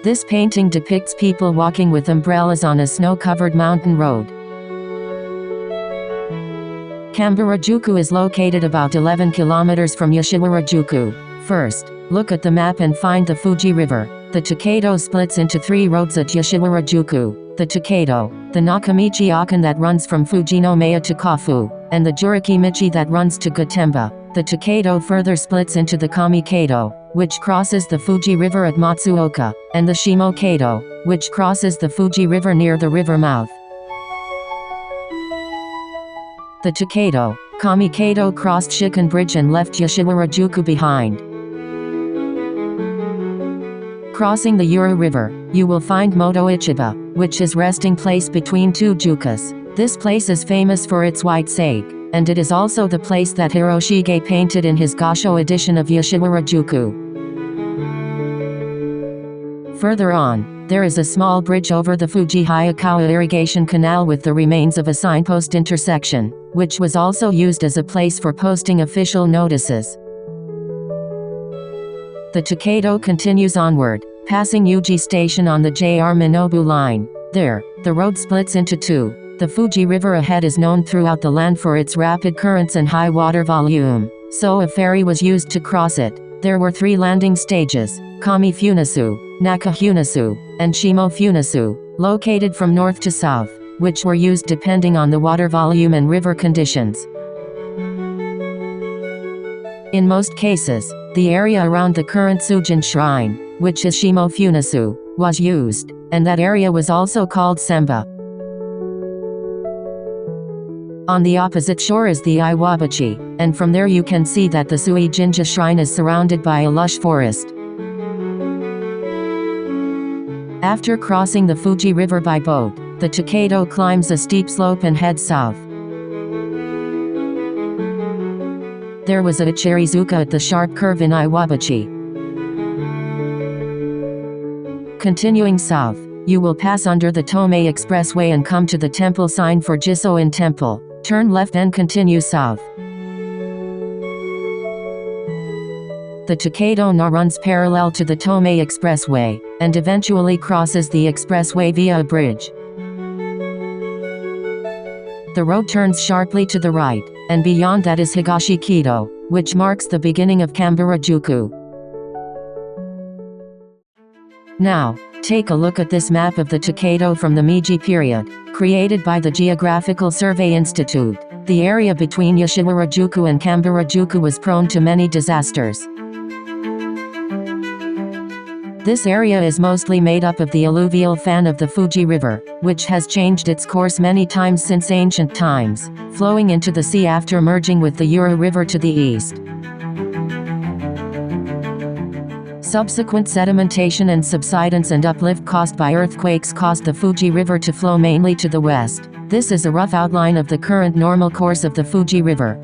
This painting depicts people walking with umbrellas on a snow-covered mountain road. Kambara-juku is located about 11 kilometers from Yoshiwara-juku. First, look at the map and find the Fuji River. The Tokaido splits into 3 roads at Yoshiwara-juku: the Tokaido, the Nakamichi Okan that runs from Fujinomiya to Kofu, and the Jūriki-Michi that runs to Gotemba. The Tokaido further splits into the Kami-kaido, which crosses the Fuji River at Matsuoka, and the Shimo-kaido, which crosses the Fuji River near the river mouth. The Tokaido, Kami-kaido crossed Shikan Bridge and left Yoshiwara-juku behind. Crossing the Yura River, you will find Moto Ichiba, which is resting place between 2 jukas. This place is famous for its white sake, and it is also the place that Hiroshige painted in his Gasho edition of Yoshiwara-juku. Further on, there is a small bridge over the Fuji Utagawa irrigation canal with the remains of a signpost intersection, which was also used as a place for posting official notices. The Tokaido continues onward, passing Uji Station on the JR Minobu line. There, the road splits into 2. The Fuji River ahead is known throughout the land for its rapid currents and high water volume, so a ferry was used to cross it. There were 3 landing stages: Kami-funasu, Naka-funasu, and Shimo-funasu, located from north to south, which were used depending on the water volume and river conditions. In most cases, the area around the current Sujin Shrine, which is Shimo-funasu, was used, and that area was also called Semba. On the opposite shore is the Iwabachi, and from there you can see that the Sui-jinja shrine is surrounded by a lush forest. After crossing the Fuji River by boat, the Tokaido climbs a steep slope and heads south. There was a Ichirizuka at the sharp curve in Iwabachi. Continuing south, you will pass under the Tomei Expressway and come to the temple sign for Jiso-in Temple. Turn left and continue south. The Tokaido now runs parallel to the Tomei Expressway, and eventually crosses the expressway via a bridge. The road turns sharply to the right, and beyond that is Higashi-kido, which marks the beginning of Kambara-juku. Now, take a look at this map of the Tokaido from the Meiji period, created by the Geographical Survey Institute. The area between Yoshiwara-juku and Kambara-juku was prone to many disasters. This area is mostly made up of the alluvial fan of the Fuji River, which has changed its course many times since ancient times, flowing into the sea after merging with the Yura River to the east. Subsequent sedimentation and subsidence and uplift caused by earthquakes caused the Fuji River to flow mainly to the west. This is a rough outline of the current normal course of the Fuji River.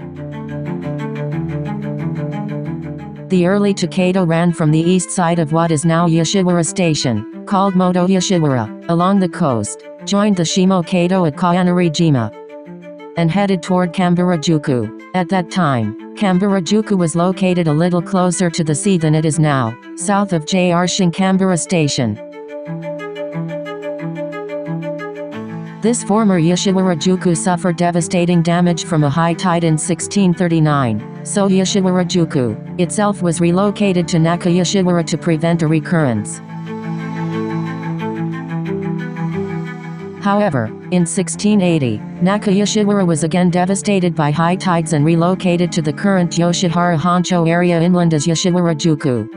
The early Tokaido ran from the east side of what is now Yoshiwara Station, called Moto Yoshiwara, along the coast, joined the Shimo-kaido at Kayanari-jima, and headed toward Kambara-juku. At that time, Kambara-juku was located a little closer to the sea than it is now, south of JR Shinkambara Station. This former Yoshiwara-juku suffered devastating damage from a high tide in 1639, so Yoshiwara-juku itself was relocated to Naka-Yoshiwara to prevent a recurrence. However, in 1680, Naka-Yoshiwara was again devastated by high tides and relocated to the current Yoshihara-Honcho area inland as Yoshiwara-juku.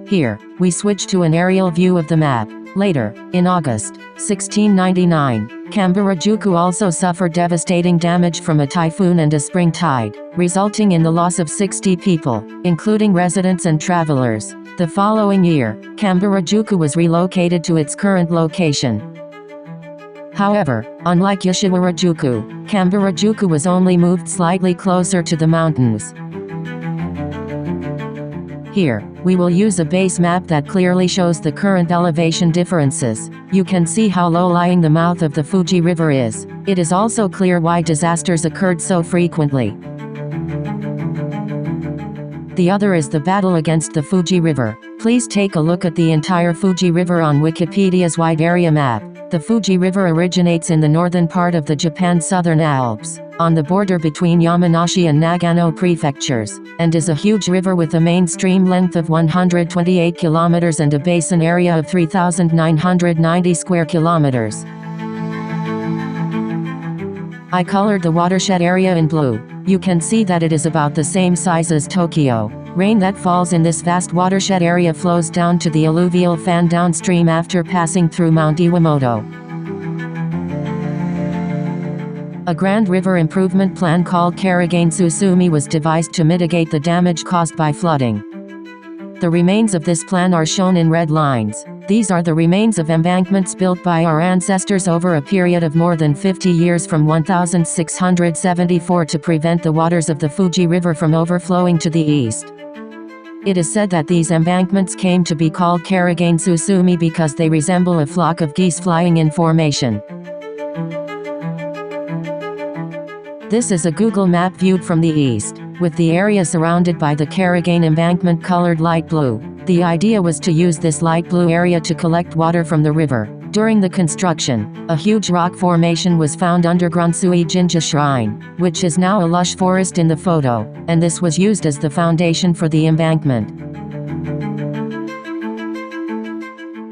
Here, we switch to an aerial view of the map. Later, in August 1699, Kambara-juku also suffered devastating damage from a typhoon and a spring tide, resulting in the loss of 60 people, including residents and travelers. The following year, Kambara-juku was relocated to its current location. However, unlike Yoshiwara-juku, Kambara-juku was only moved slightly closer to the mountains. Here, we will use a base map that clearly shows the current elevation differences. You can see how low-lying the mouth of the Fuji River is. It is also clear why disasters occurred so frequently. The other is the battle against the Fuji River. Please take a look at the entire Fuji River on Wikipedia's wide area map. The Fuji River originates in the northern part of the Japan Southern Alps, on the border between Yamanashi and Nagano prefectures, and is a huge river with a main stream length of 128 kilometers and a basin area of 3,990 square kilometers. I colored the watershed area in blue. You can see that it is about the same size as Tokyo. Rain that falls in this vast watershed area flows down to the alluvial fan downstream after passing through Mount Iwamoto. A grand river improvement plan called Karagane-Susumi was devised to mitigate the damage caused by flooding. The remains of this plan are shown in red lines. These are the remains of embankments built by our ancestors over a period of more than 50 years from 1674 to prevent the waters of the Fuji River from overflowing to the east. It is said that these embankments came to be called Karagane-Susumi because they resemble a flock of geese flying in formation. This is a Google map viewed from the east, with the area surrounded by the Karagane embankment colored light blue. The idea was to use this light blue area to collect water from the river. During the construction, a huge rock formation was found underground Suijinja Shrine, which is now a lush forest in the photo, and this was used as the foundation for the embankment.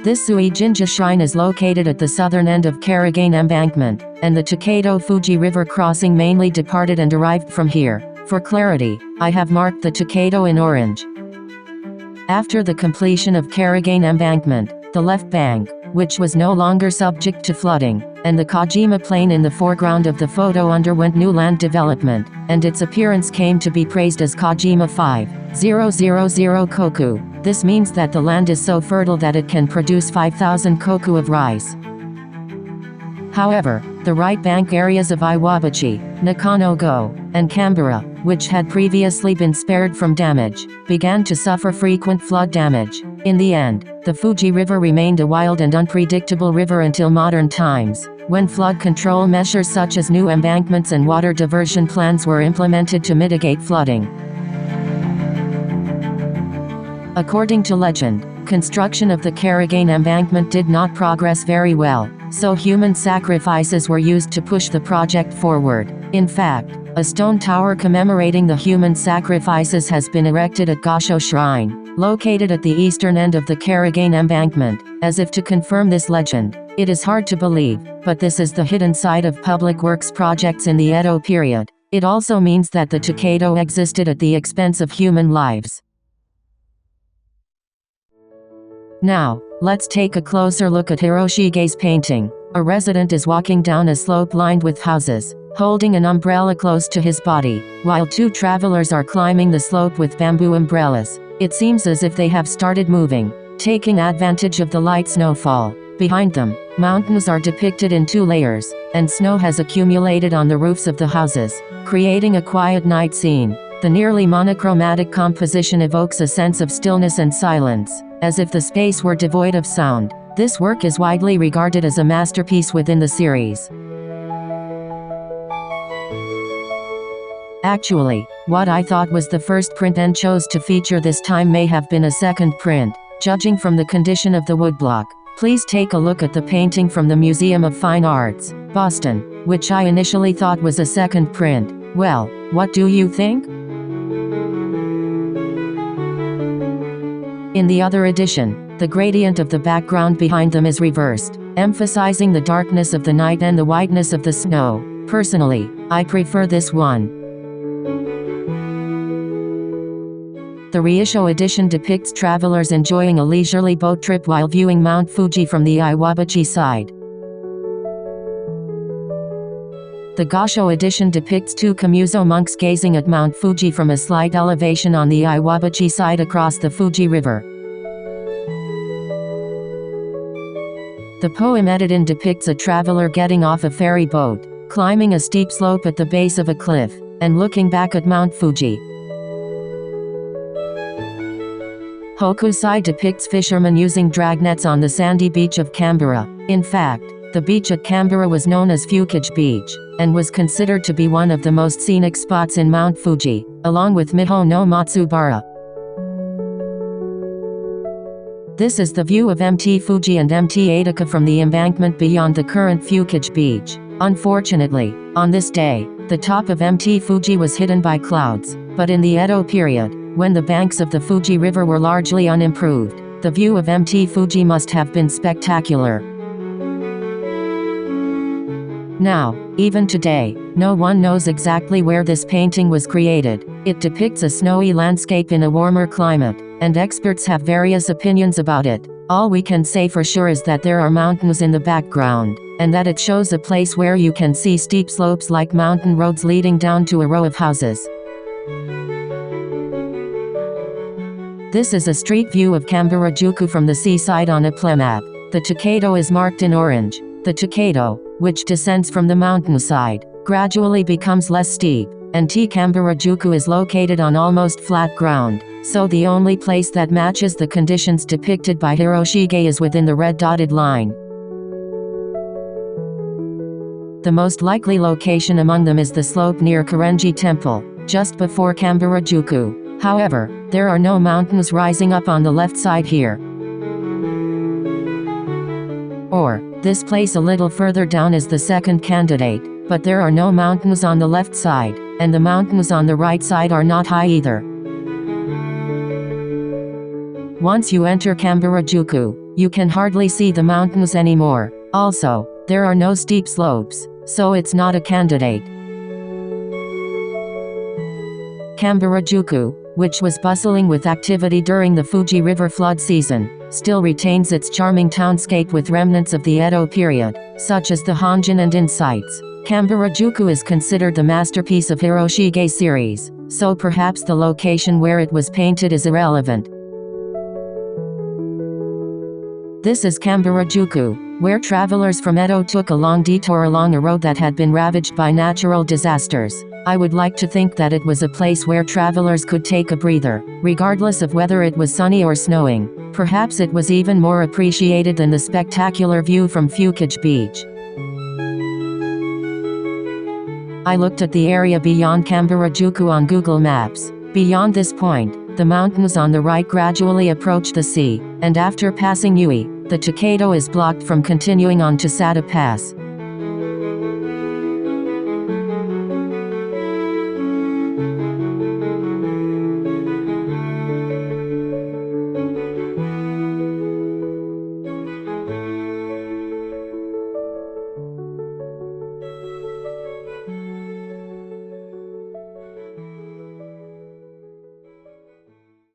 This Suijinja Shrine is located at the southern end of Karagane Embankment, and the Tokaido Fuji River crossing mainly departed and arrived from here. For clarity, I have marked the Tokaido in orange. After the completion of Karagane Embankment, the left bank, which was no longer subject to flooding, and the Kojima Plain in the foreground of the photo underwent new land development, and its appearance came to be praised as Kojima 5,000 koku. This means that the land is so fertile that it can produce 5,000 koku of rice. However, the right bank areas of Iwabachi, Nakano-go, and Kambara, which had previously been spared from damage, began to suffer frequent flood damage. In the end, the Fuji River remained a wild and unpredictable river until modern times, when flood control measures such as new embankments and water diversion plans were implemented to mitigate flooding. According to legend, construction of the Karagane embankment did not progress very well, so human sacrifices were used to push the project forward. In fact, a stone tower commemorating the human sacrifices has been erected at Gasho Shrine, located at the eastern end of the Karagane embankment, as if to confirm this legend. It is hard to believe, but this is the hidden side of public works projects in the Edo period. It also means that the Tokaido existed at the expense of human lives. Now, let's take a closer look at Hiroshige's painting. A resident is walking down a slope lined with houses, holding an umbrella close to his body, while two travelers are climbing the slope with bamboo umbrellas. It seems as if they have started moving, taking advantage of the light snowfall. Behind them, mountains are depicted in two layers, and snow has accumulated on the roofs of the houses, creating a quiet night scene. The nearly monochromatic composition evokes a sense of stillness and silence, as if the space were devoid of sound. This work is widely regarded as a masterpiece within the series. Actually, what I thought was the first print and chose to feature this time may have been a second print, judging from the condition of the woodblock. Please take a look at the painting from the Museum of Fine Arts, Boston, which I initially thought was a second print. Well, what do you think? In the other edition, the gradient of the background behind them is reversed, emphasizing the darkness of the night and the whiteness of the snow. Personally, I prefer this one. The reissue edition depicts travelers enjoying a leisurely boat trip while viewing Mount Fuji from the Iwabachi side. The Gasho edition depicts two Kamuzo monks gazing at Mount Fuji from a slight elevation on the Iwabachi side across the Fuji River. The poem edited depicts a traveler getting off a ferry boat, climbing a steep slope at the base of a cliff, and looking back at Mount Fuji. Hokusai depicts fishermen using dragnets on the sandy beach of Kambara. In fact, the beach at Kambara was known as Fukiage Beach, and was considered to be one of the most scenic spots in Mount Fuji, along with Miho no Matsubara. This is the view of Mt. Fuji and Mt. Ataka from the embankment beyond the current Fuji Beach. Unfortunately, on this day, the top of Mt. Fuji was hidden by clouds, but in the Edo period, when the banks of the Fuji River were largely unimproved, the view of Mt. Fuji must have been spectacular. Now, even today, no one knows exactly where this painting was created. It depicts a snowy landscape in a warmer climate, and experts have various opinions about it. All we can say for sure is that there are mountains in the background, and that it shows a place where you can see steep slopes like mountain roads leading down to a row of houses. This is a street view of Kambara-juku from the seaside on a plemap. The Tokaido is marked in orange. The Tokaido, which descends from the mountainside, gradually becomes less steep, and Kambara-juku is located on almost flat ground, so the only place that matches the conditions depicted by Hiroshige is within the red dotted line. The most likely location among them is the slope near Karenji Temple, just before Kambara-juku. However, there are no mountains rising up on the left side here. Or, this place a little further down is the second candidate, but there are no mountains on the left side, and the mountains on the right side are not high either. Once you enter Kambara-juku, you can hardly see the mountains anymore. Also, there are no steep slopes, so it's not a candidate. Kambara-juku, which was bustling with activity during the Fuji River flood season, still retains its charming townscape with remnants of the Edo period, such as the Honjin and Inn sites. Kambara-juku is considered the masterpiece of Hiroshige series, so perhaps the location where it was painted is irrelevant. This is Kambara-juku, where travelers from Edo took a long detour along a road that had been ravaged by natural disasters. I would like to think that it was a place where travelers could take a breather, regardless of whether it was sunny or snowing. Perhaps it was even more appreciated than the spectacular view from Fuji Beach. I looked at the area beyond Kambara-juku on Google Maps. Beyond this point, the mountains on the right gradually approach the sea, and after passing Ui, the Tokaido is blocked from continuing on to Sada Pass.